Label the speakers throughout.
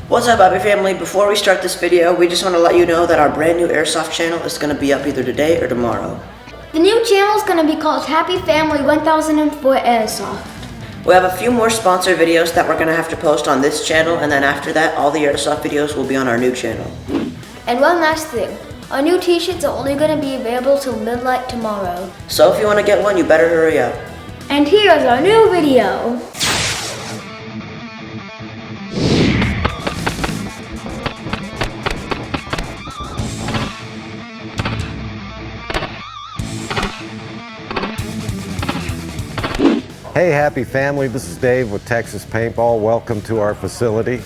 Speaker 1: What's up, Happy Family? Before we start this video, we just want to let you know that our brand new Airsoft channel is going to be up either today or tomorrow.
Speaker 2: The new channel is going to be called Happy Family 1004 Airsoft.
Speaker 1: We have a few more sponsored videos that we're going to have to post on this channel, and then after that, all the Airsoft videos will be on our new channel.
Speaker 2: And one last thing, our new t-shirts are only going to be available till midnight tomorrow.
Speaker 1: So if you want to get one, you better hurry up.
Speaker 2: And here's our new video.
Speaker 3: Hey Happy Family, this is Dave with Texas Paintball. Welcome to our facility.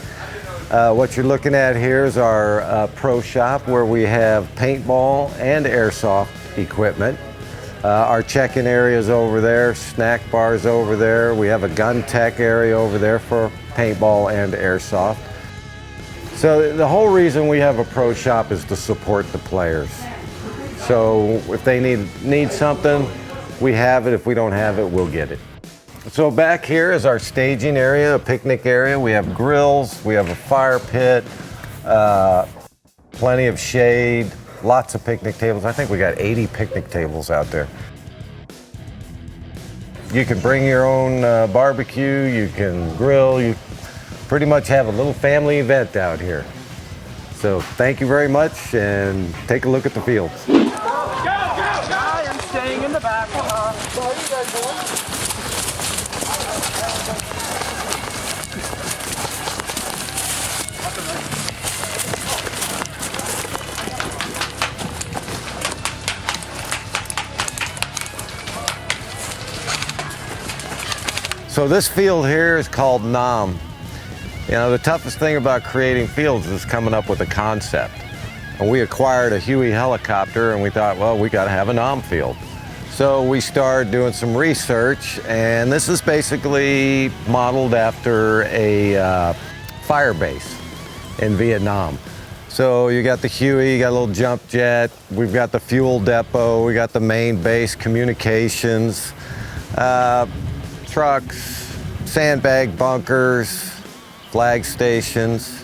Speaker 3: What you're looking at here is our pro shop where we have paintball and airsoft equipment. Our check-in area is over there, snack bars over there. We have a gun tech area over there for paintball and airsoft. So the whole reason we have a pro shop is to support the players. So if they need something, we have it. If we don't have it, we'll get it. So back here is our staging area, a picnic area. We have grills, we have a fire pit, plenty of shade, lots of picnic tables. I think we got 80 picnic tables out there. You can bring your own barbecue, you can grill, you pretty much have a little family event out here. So thank you very much and take a look at the fields.
Speaker 4: Go! I am staying in the back. How are you guys doing?
Speaker 3: So this field here is called NOM. You know, the toughest thing about creating fields is coming up with a concept. And we acquired a Huey helicopter and we thought, well, we got to have a NOM field. So we started doing some research, and this is basically modeled after a fire base in Vietnam. So you got the Huey, you got a little jump jet, we've got the fuel depot, we got the main base, communications, trucks, sandbag bunkers, flag stations.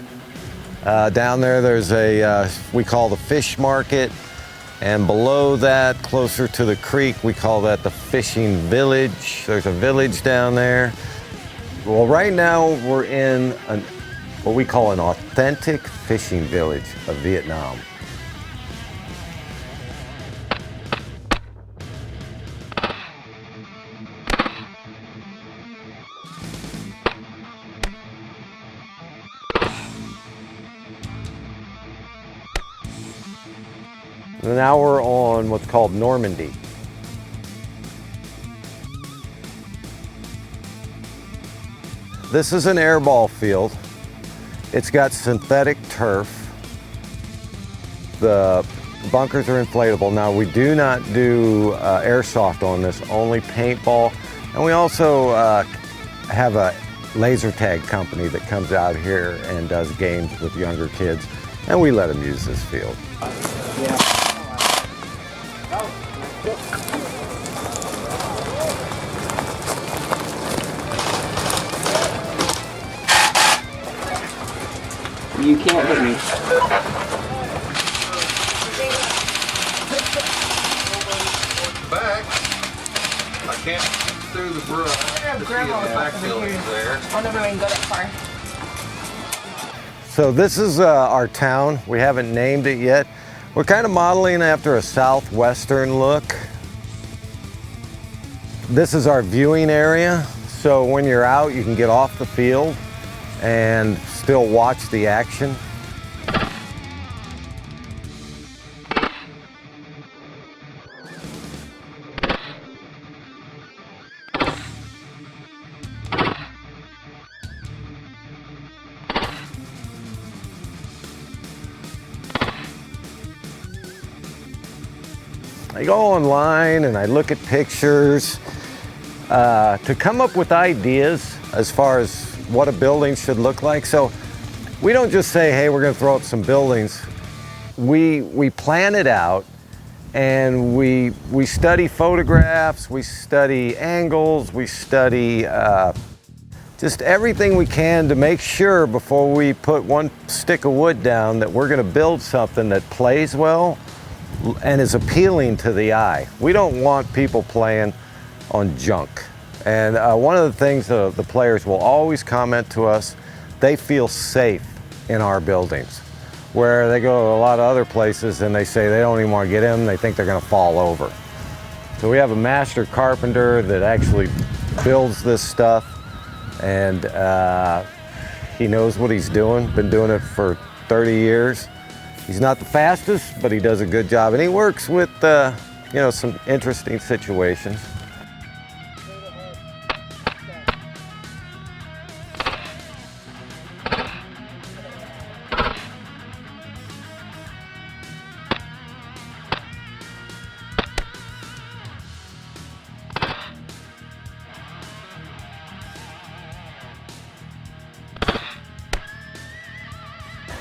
Speaker 3: Down there there's a, we call the fish market, and below that, closer to the creek, we call that the fishing village. There's a village down there. Well, right now we're in what we call an authentic fishing village of Vietnam. Now we're on what's called Normandy. This is an airball field. It's got synthetic turf. The bunkers are inflatable. Now we do not do airsoft on this, only paintball. And we also have a laser tag company that comes out here and does games with younger kids. And we let them use this field.
Speaker 4: Yeah. You can't hit me.
Speaker 5: Back. I can't see through the brush to see if the back building's there.
Speaker 6: I'll never even go that far.
Speaker 3: So this is our town. We haven't named it yet. We're kind of modeling after a southwestern look. This is our viewing area. So when you're out, you can get off the field and still watch the action. I go online and I look at pictures to come up with ideas as far as what a building should look like. So we don't just say, hey, we're going to throw up some buildings. We plan it out and we study photographs, we study angles, we study just everything we can to make sure before we put one stick of wood down that we're going to build something that plays well and is appealing to the eye. We don't want people playing on junk. And one of the things the players will always comment to us, they feel safe in our buildings. Where they go to a lot of other places and they say they don't even want to get in, they think they're going to fall over. So we have a master carpenter that actually builds this stuff, and he knows what he's doing, been doing it for 30 years. He's not the fastest, but he does a good job, and he works with you know, some interesting situations.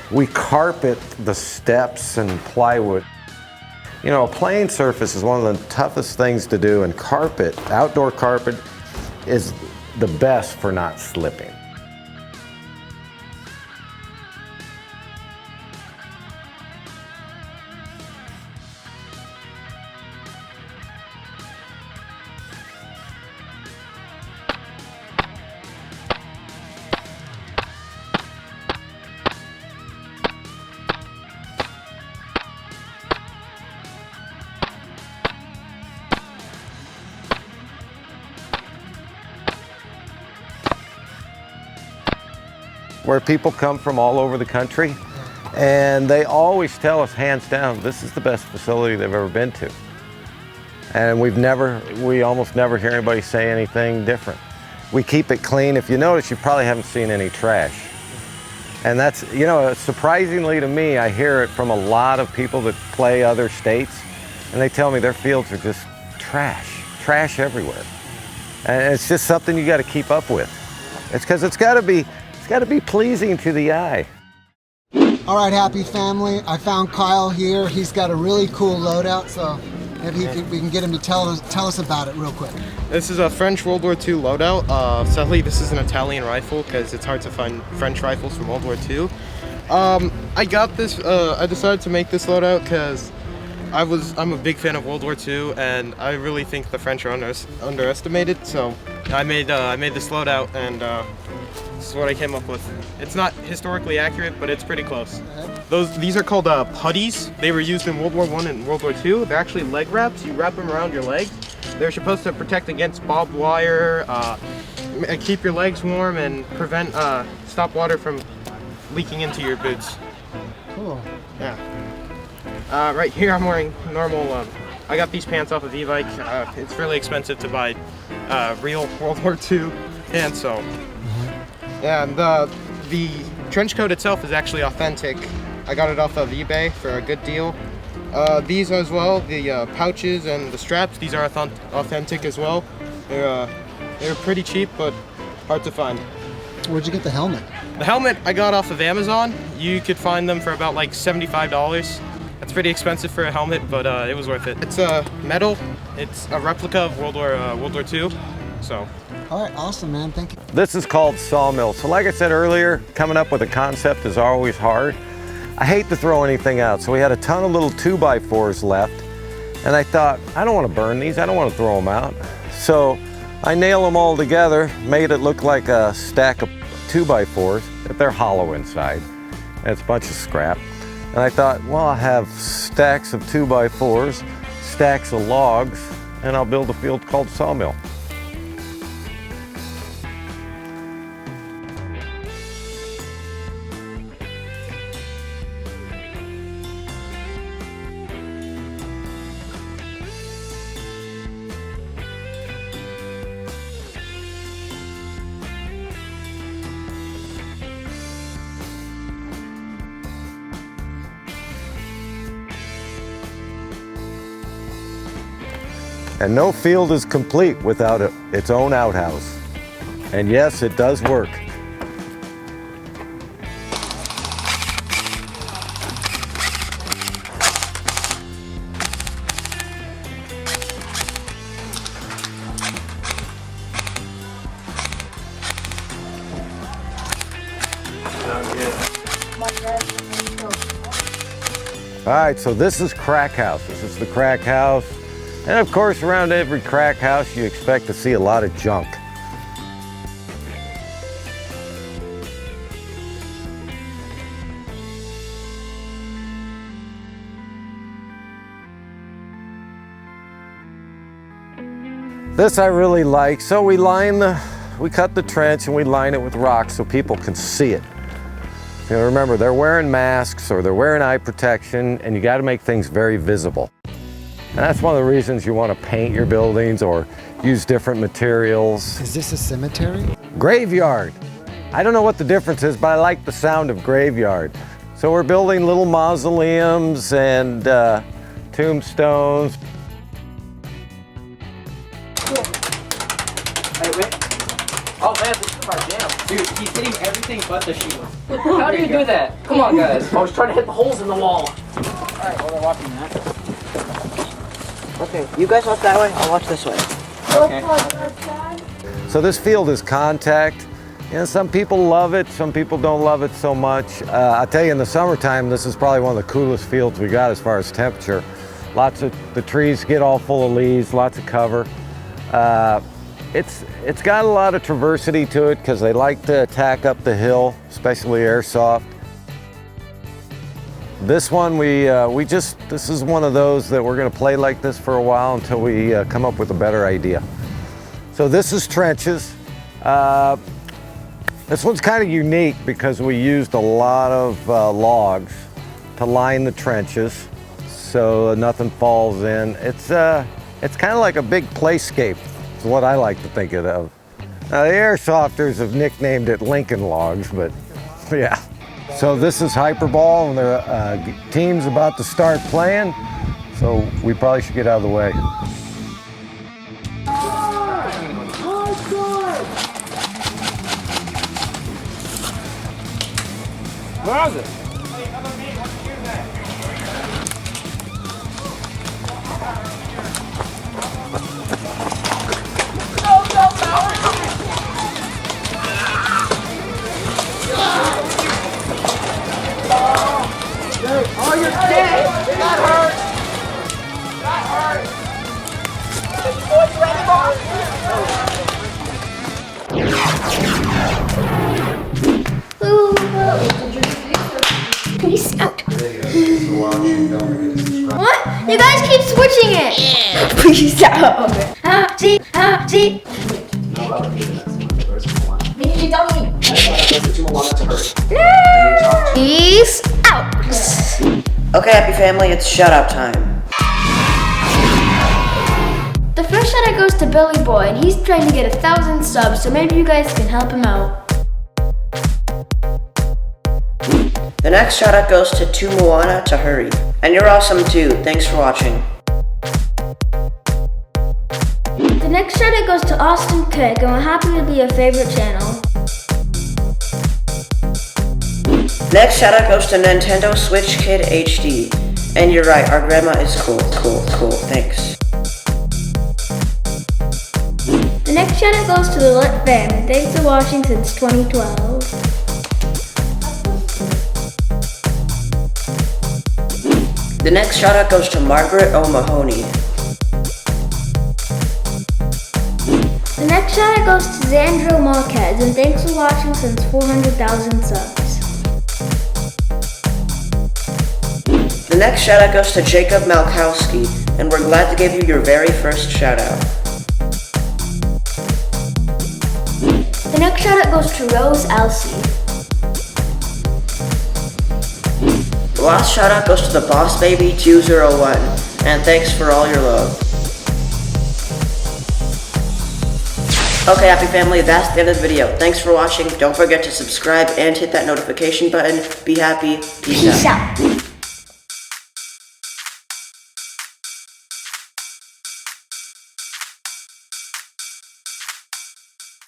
Speaker 3: We carpet the steps and plywood. You know, a playing surface is one of the toughest things to do, and carpet, outdoor carpet, is the best for not slipping. Where people come from all over the country, and they always tell us hands down, this is the best facility they've ever been to. And we almost never hear anybody say anything different. We keep it clean. If you notice, you probably haven't seen any trash. And that's, you know, surprisingly to me, I hear it from a lot of people that play other states, and they tell me their fields are just trash everywhere. And it's just something you got to keep up with. It's because it's got to be pleasing to the eye.
Speaker 6: All right, happy family. I found Kyle here. He's got a really cool loadout, so maybe we can get him to tell us about it real quick.
Speaker 7: This is a French World War II loadout. Sadly, this is an Italian rifle because it's hard to find French rifles from World War II. I got this. I decided to make this loadout because I'm a big fan of World War II, and I really think the French are underestimated. So I made this loadout, and this is what I came up with. It's not historically accurate, but it's pretty close. These are called putties. They were used in World War I and World War II. They're actually leg wraps. You wrap them around your legs. They're supposed to protect against barbed wire, keep your legs warm, and prevent stop water from leaking into your boots.
Speaker 6: Cool.
Speaker 7: Yeah. Right here I'm wearing normal. I got these pants off of e-bike. It's really expensive to buy real World War II pants, so. And the trench coat itself is actually authentic. I got it off of eBay for a good deal. These as well, the pouches and the straps, these are authentic as well. They're pretty cheap, but hard to find.
Speaker 6: Where'd you get the helmet?
Speaker 7: The helmet I got off of Amazon. You could find them for about like $75. That's pretty expensive for a helmet, but it was worth it. It's metal. It's a replica of World War II. So.
Speaker 6: All right, awesome, man. Thank you.
Speaker 3: This is called sawmill. So like I said earlier, coming up with a concept is always hard. I hate to throw anything out, so we had a ton of little 2x4s left, and I thought, I don't want to burn these, I don't want to throw them out. So I nailed them all together, made it look like a stack of 2x4s, but they're hollow inside, and it's a bunch of scrap. And I thought, well, I'll have stacks of 2x4s, stacks of logs, and I'll build a field called sawmill. And no field is complete without its own outhouse. And yes, it does work. All right, so this is crack house. This is the crack house. And of course, around every crack house, you expect to see a lot of junk. This I really like. So we cut the trench and we line it with rocks so people can see it. You know, remember, they're wearing masks or they're wearing eye protection, and you got to make things very visible. And that's one of the reasons you want to paint your buildings or use different materials.
Speaker 6: Is this a cemetery?
Speaker 3: Graveyard. I don't know what the difference is, but I like the sound of graveyard. So we're building little mausoleums and tombstones.
Speaker 4: Oh man, this is my jam. Dude, he's hitting everything but the shield. How do you do that? Come on, guys. I was trying to hit the holes in the wall. Alright, well, they're watching that.
Speaker 1: Okay, you guys watch that way, I'll watch this way.
Speaker 4: Okay.
Speaker 3: So this field is contact. You know, some people love it, some people don't love it so much. I'll tell you, in the summertime, this is probably one of the coolest fields we got as far as temperature. Lots of, the trees get all full of leaves, lots of cover. It's got a lot of traversity to it because they like to attack up the hill, especially airsoft. This one, this is one of those that we're gonna play like this for a while until we come up with a better idea. So this is trenches. This one's kind of unique because we used a lot of logs to line the trenches so nothing falls in. It's kind of like a big playscape. It's what I like to think it of. Now the airsofters have nicknamed it Lincoln Logs, but yeah. So this is Hyperball, and the team's about to start playing, so we probably should get out of the way.
Speaker 4: Where is it? Oh, you're dead! That hurt! That
Speaker 2: hurt! Peace out. What? You guys keep switching it! Yeah. Peace out. See? Peace out.
Speaker 1: Okay, happy family, it's shout out time.
Speaker 2: The first shout out goes to Billy Boy, and he's trying to get 1,000 subs, so maybe you guys can help him out.
Speaker 1: The next shout out goes to Moana to Hurry. And you're awesome too, thanks for watching.
Speaker 2: The next shout out goes to Austin Cook, and we're happy to be your favorite channel.
Speaker 1: Next shout out goes to Nintendo Switch Kid HD. And you're right, our grandma is cool, thanks.
Speaker 2: The next shout out goes to the Lit family. Thanks for watching since 2012.
Speaker 1: The next shout out goes to Margaret O'Mahony.
Speaker 2: The next shout out goes to Xandro Marquez, and thanks for watching since 400,000 subs.
Speaker 1: The next shout out goes to Jacob Malkowski, and we're glad to give you your very first shout out.
Speaker 2: The next shout out goes to Rose Elsie.
Speaker 1: The last shout out goes to the Boss Baby 201, and thanks for all your love. Okay, happy family, that's the end of the video. Thanks for watching. Don't forget to subscribe and hit that notification button. Be happy. Peace out.